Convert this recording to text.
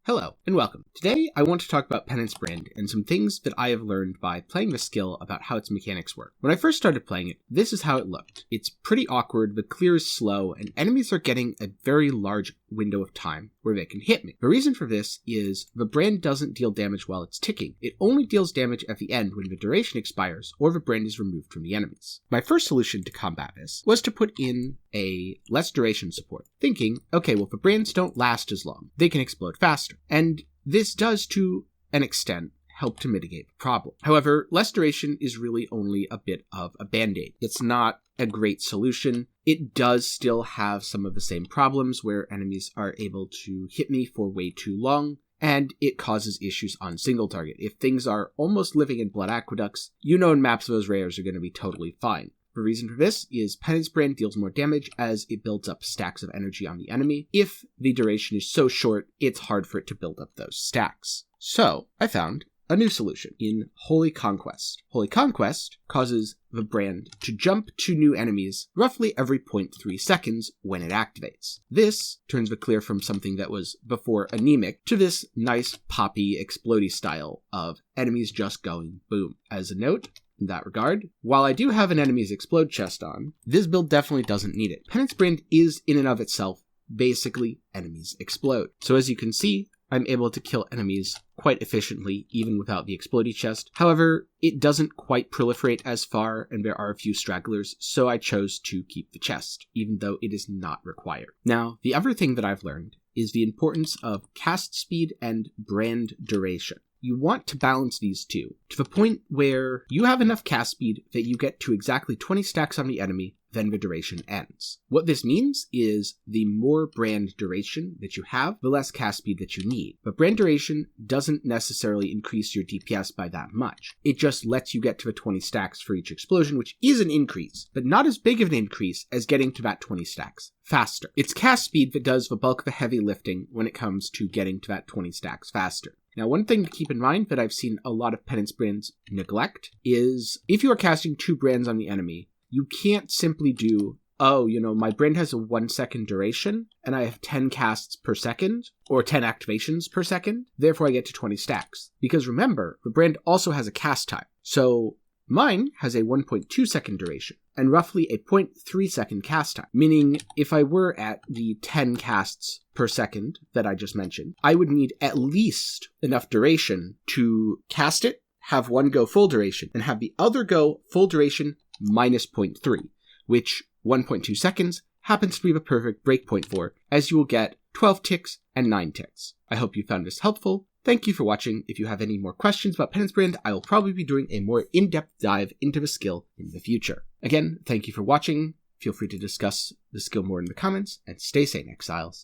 Hello, and welcome. Today, I want to talk about Penance brand and some things that I have learned by playing the skill about how its mechanics work. When I first started playing it, this is how it looked. It's pretty awkward, the clear is slow, and enemies are getting a very large window of time where they can hit me. The reason for this is the brand doesn't deal damage while it's ticking. It only deals damage at the end when the duration expires or the brand is removed from the enemies. My first solution to combat this was to put in a less duration support, thinking, okay, well, if the brands don't last as long, they can explode faster. And this does, to an extent, help to mitigate the problem. However, less duration is really only a bit of a band-aid. It's not a great solution. It does still have some of the same problems where enemies are able to hit me for way too long, and it causes issues on single target. If things are almost living in blood aqueducts, you know in maps those rares are going to be totally fine. The reason for this is Penance brand deals more damage as it builds up stacks of energy on the enemy. If the duration is so short, it's hard for it to build up those stacks. So, I found a new solution in Holy Conquest. Holy Conquest causes the brand to jump to new enemies roughly every 0.3 seconds when it activates. This turns the clear from something that was before anemic to this nice poppy explodey style of enemies just going boom. As a note, in that regard, while I do have an enemy's explode chest on, this build definitely doesn't need it. Penance brand is in and of itself basically enemies explode. So as you can see, I'm able to kill enemies quite efficiently even without the explodey chest. However, it doesn't quite proliferate as far and there are a few stragglers, so I chose to keep the chest, even though it is not required. Now, the other thing that I've learned is the importance of cast speed and brand duration. You want to balance these two to the point where you have enough cast speed that you get to exactly 20 stacks on the enemy, then the duration ends. What this means is the more brand duration that you have, the less cast speed that you need. But brand duration doesn't necessarily increase your DPS by that much. It just lets you get to the 20 stacks for each explosion, which is an increase, but not as big of an increase as getting to that 20 stacks faster. It's cast speed that does the bulk of the heavy lifting when it comes to getting to that 20 stacks faster. Now, one thing to keep in mind that I've seen a lot of Penance brands neglect is if you are casting 2 brands on the enemy, you can't simply do, oh, my brand has a 1 second duration and I have 10 casts per second or 10 activations per second, therefore I get to 20 stacks. Because remember, the brand also has a cast time. So mine has a 1.2 second duration and roughly a 0.3 second cast time, meaning if I were at the 10 casts per second that I just mentioned, I would need at least enough duration to cast it, have one go full duration, and have the other go full duration minus 0.3, which 1.2 seconds happens to be the perfect breakpoint for, as you will get 12 ticks and 9 ticks. I hope you found this helpful. Thank you for watching. If you have any more questions about Penance brand, I will probably be doing a more in-depth dive into the skill in the future. Again, thank you for watching. Feel free to discuss the skill more in the comments, and stay sane, Exiles.